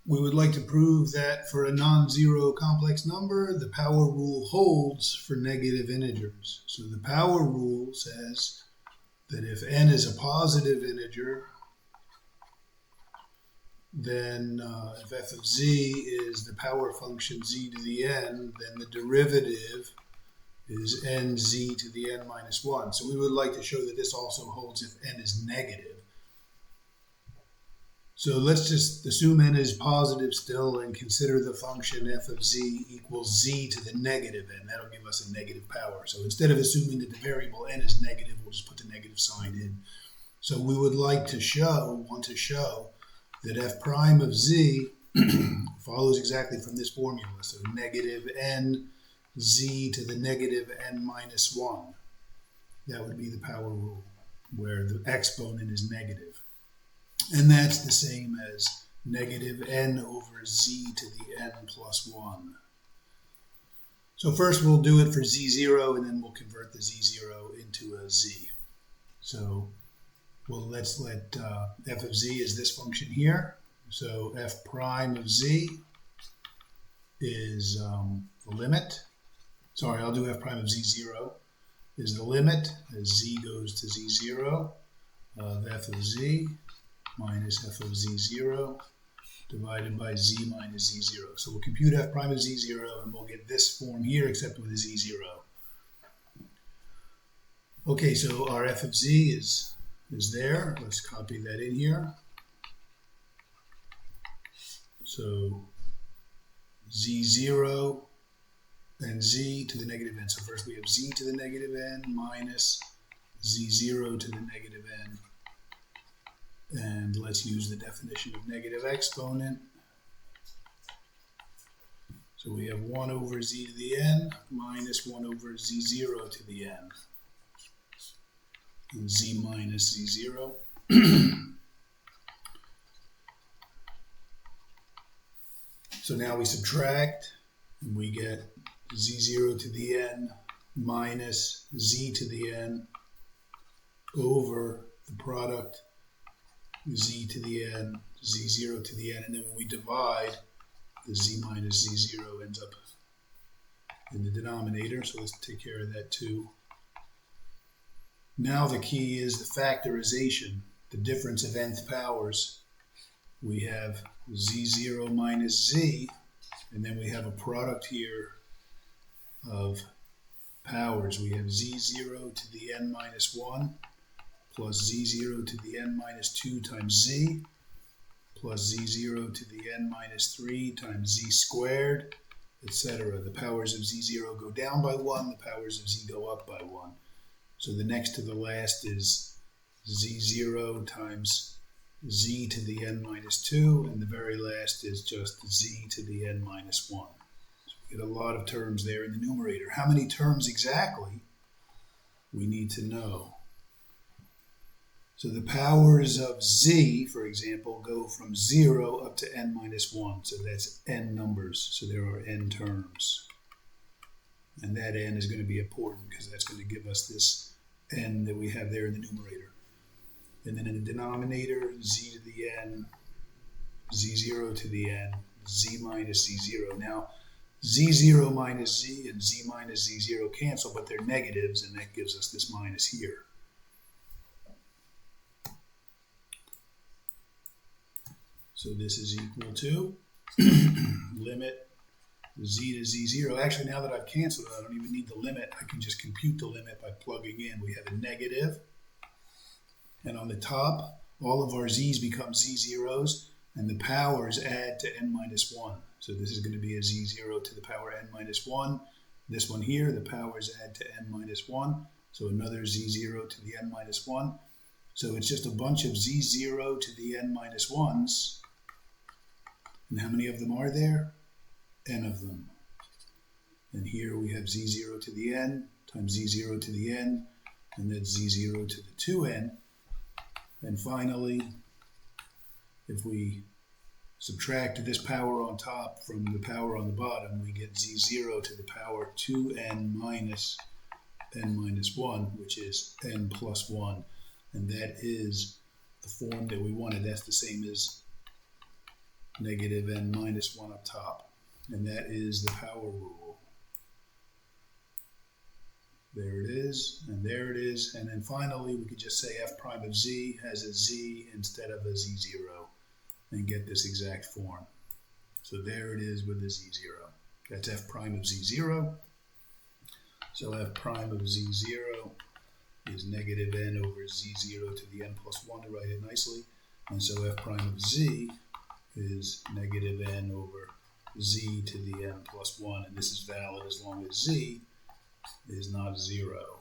We would like to prove that for a non-zero complex number, the power rule holds for negative integers. So the power rule says that if n is a positive integer, then if f of z is the power function z to the n, then the derivative is nz to the n minus 1. So we would like to show that this also holds if n is negative. So let's just assume n is positive still and consider the function f of z equals z to the negative n. That'll give us a negative power. So instead of assuming that the variable n is negative, we'll just put the negative sign in. So we would like to want to show that f prime of z follows exactly from this formula. So negative n z to the negative n minus 1. That would be the power rule, where the exponent is negative. And that's the same as negative n over z to the n plus 1. So first we'll do it for z0, and then we'll convert the z0 into a z. So let's let f of z is this function here. So f prime of z is the limit. Sorry, I'll do f prime of z0 is the limit as z goes to z0 of f of z minus f of z0 divided by z minus z0. So we'll compute f prime of z0 and we'll get this form here except with a z0. Okay, so our f of z is there. Let's copy that in here. So z0 and z to the negative n. So first we have z to the negative n minus z0 to the negative n. And let's use the definition of negative exponent. So we have 1 over z to the n minus 1 over z0 to the n. And z minus z0. So now we subtract, and we get z0 to the n minus z to the n over the product z to the n, z0 to the n, and then when we divide, the z minus z0 ends up in the denominator, so let's take care of that too. Now the key is the factorization, the difference of nth powers. We have z0 minus z, and then we have a product here of powers. We have z0 to the n minus 1 plus z0 to the n minus 2 times z plus z0 to the n minus 3 times z squared, etc. The powers of z0 go down by 1, the powers of z go up by 1. So the next to the last is z0 times z to the n minus 2, and the very last is just z to the n minus 1. So we get a lot of terms there in the numerator. How many terms exactly we need to know. So the powers of z, for example, go from 0 up to n minus 1. So that's n numbers. So there are n terms. And that n is going to be important because that's going to give us this n that we have there in the numerator. And then in the denominator, z to the n, z0 to the n, z minus z0. Now, z0 minus z and z minus z0 cancel, but they're negatives, and that gives us this minus here. So this is equal to limit z to z0. Actually, now that I've canceled it, I don't even need the limit. I can just compute the limit by plugging in. We have a negative. And on the top, all of our z's become z0s, and the powers add to n minus 1. So this is going to be a z0 to the power n minus 1. This one here, the powers add to n minus 1. So another z0 to the n minus 1. So it's just a bunch of z0 to the n minus 1s. And how many of them are there? N of them. And here we have z0 to the n times z0 to the n, and that's z0 to the 2n. And finally, if we subtract this power on top from the power on the bottom, we get z0 to the power 2n minus n minus 1, which is n plus 1. And that is the form that we wanted. That's the same as negative n minus 1 up top. And that is the power rule. There it is, and there it is. And then finally, we could just say f prime of z has a z instead of a z0 and get this exact form. So there it is with the z0. That's f prime of z0. So f prime of z0 is negative n over z0 to the n plus 1 to write it nicely. And so f prime of z is negative n over z to the n plus 1. And this is valid as long as z is not 0.